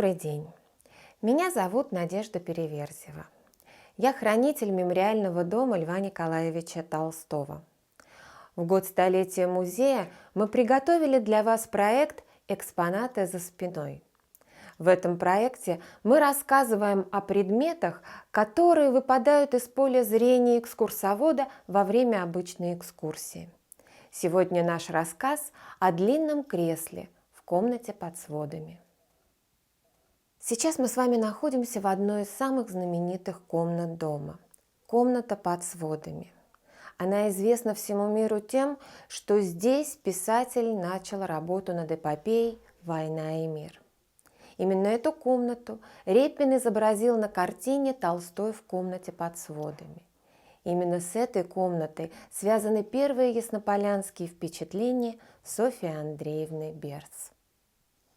Добрый день. Меня зовут Надежда Переверзева. Я хранитель мемориального дома Льва Николаевича Толстого. В год столетия музея мы приготовили для вас проект «Экспонаты за спиной». В этом проекте мы рассказываем о предметах, которые выпадают из поля зрения экскурсовода во время обычной экскурсии. Сегодня наш рассказ о длинном кресле в комнате под сводами. Сейчас мы с вами находимся в одной из самых знаменитых комнат дома – комната под сводами. Она известна всему миру тем, что здесь писатель начал работу над эпопеей «Война и мир». Именно эту комнату Репин изобразил на картине «Толстой в комнате под сводами». Именно с этой комнатой связаны первые яснополянские впечатления Софьи Андреевны Берс.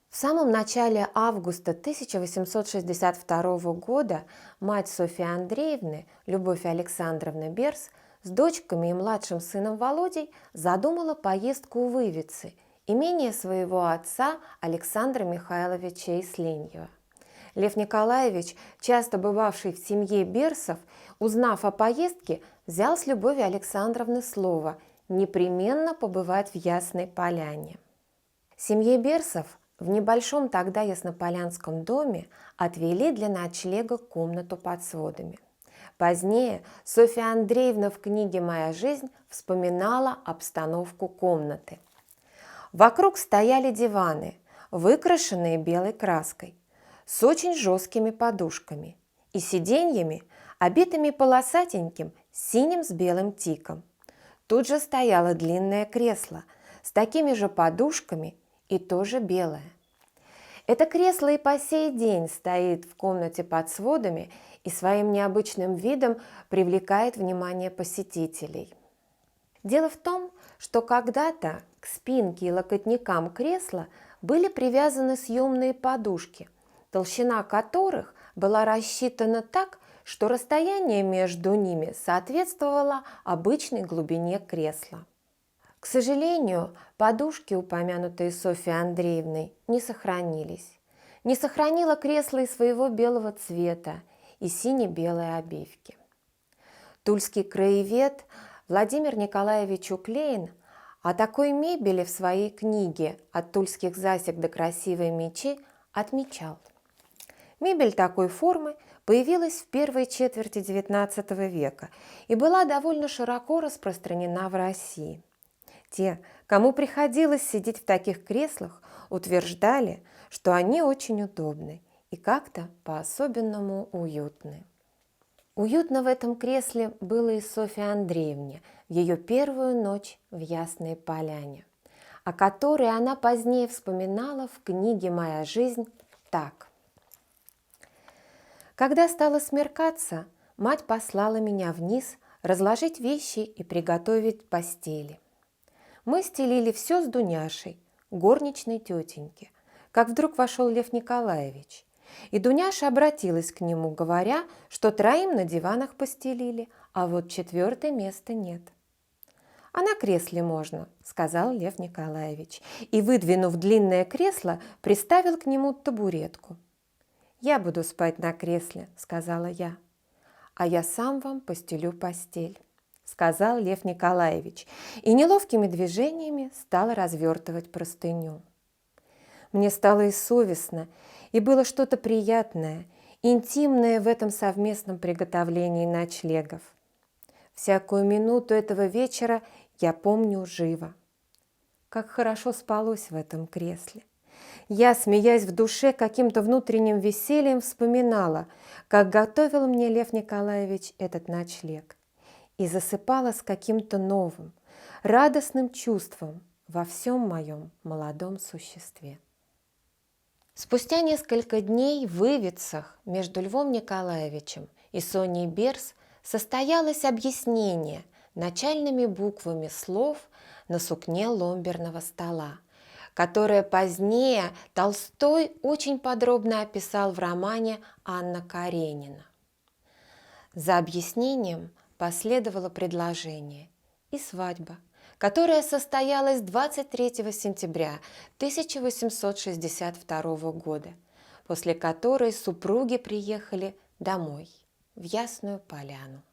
В самом начале августа 1862 года мать Софьи Андреевны, Любовь Александровна Берс, с дочками и младшим сыном Володей задумала поездку в Ивицы, имение своего отца Александра Михайловича Исленьева. Лев Николаевич, часто бывавший в семье Берсов, узнав о поездке, взял с Любовью Александровны слово непременно побывать в Ясной Поляне. Семье Берсов в небольшом тогда яснополянском доме отвели для ночлега комнату под сводами. Позднее Софья Андреевна в книге «Моя жизнь» вспоминала обстановку комнаты. Вокруг стояли диваны, выкрашенные белой краской, с очень жесткими подушками и сиденьями, обитыми полосатеньким синим с белым тиком. Тут же стояло длинное кресло с такими же подушками и тоже белое. Это кресло и по сей день стоит в комнате под сводами и своим необычным видом привлекает внимание посетителей. Дело в том, что когда-то к спинке и локотникам кресла были привязаны съемные подушки, толщина которых была рассчитана так, что расстояние между ними соответствовало обычной глубине кресла. К сожалению, подушки, упомянутые Софьей Андреевной, не сохранились. Не сохранило кресло и своего белого цвета и сине-белой обивки. Тульский краевед Владимир Николаевич Уклеин о такой мебели в своей книге «От тульских засек до красивой мечи» отмечал: мебель такой формы появилась в первой четверти XIX века и была довольно широко распространена в России. Те, кому приходилось сидеть в таких креслах, утверждали, что они очень удобны и как-то по-особенному уютны. Уютно в этом кресле было и Софье Андреевне в ее первую ночь в Ясной Поляне, о которой она позднее вспоминала в книге «Моя жизнь» так. Когда стало смеркаться, мать послала меня вниз разложить вещи и приготовить постели. Мы стелили все с Дуняшей, горничной тетеньки, как вдруг вошел Лев Николаевич. И Дуняша обратилась к нему, говоря, что троим на диванах постелили, а вот четвертой места нет. «А на кресле можно», – сказал Лев Николаевич, и, выдвинув длинное кресло, приставил к нему табуретку. «Я буду спать на кресле», – сказала я, – «а я сам вам постелю постель», – сказал Лев Николаевич, и неловкими движениями стал развертывать простыню. Мне стало и совестно, и было что-то приятное, интимное в этом совместном приготовлении ночлегов. Всякую минуту этого вечера я помню живо. Как хорошо спалось в этом кресле. Я, смеясь в душе каким-то внутренним весельем, вспоминала, как готовил мне Лев Николаевич этот ночлег, и засыпала с каким-то новым, радостным чувством во всем моем молодом существе. Спустя несколько дней в Ивицах между Львом Николаевичем и Соней Берс состоялось объяснение начальными буквами слов на сукне ломберного стола, которое позднее Толстой очень подробно описал в романе «Анна Каренина». За объяснением последовало предложение и свадьба, которая состоялась 23 сентября 1862 года после которой супруги приехали домой, в Ясную Поляну.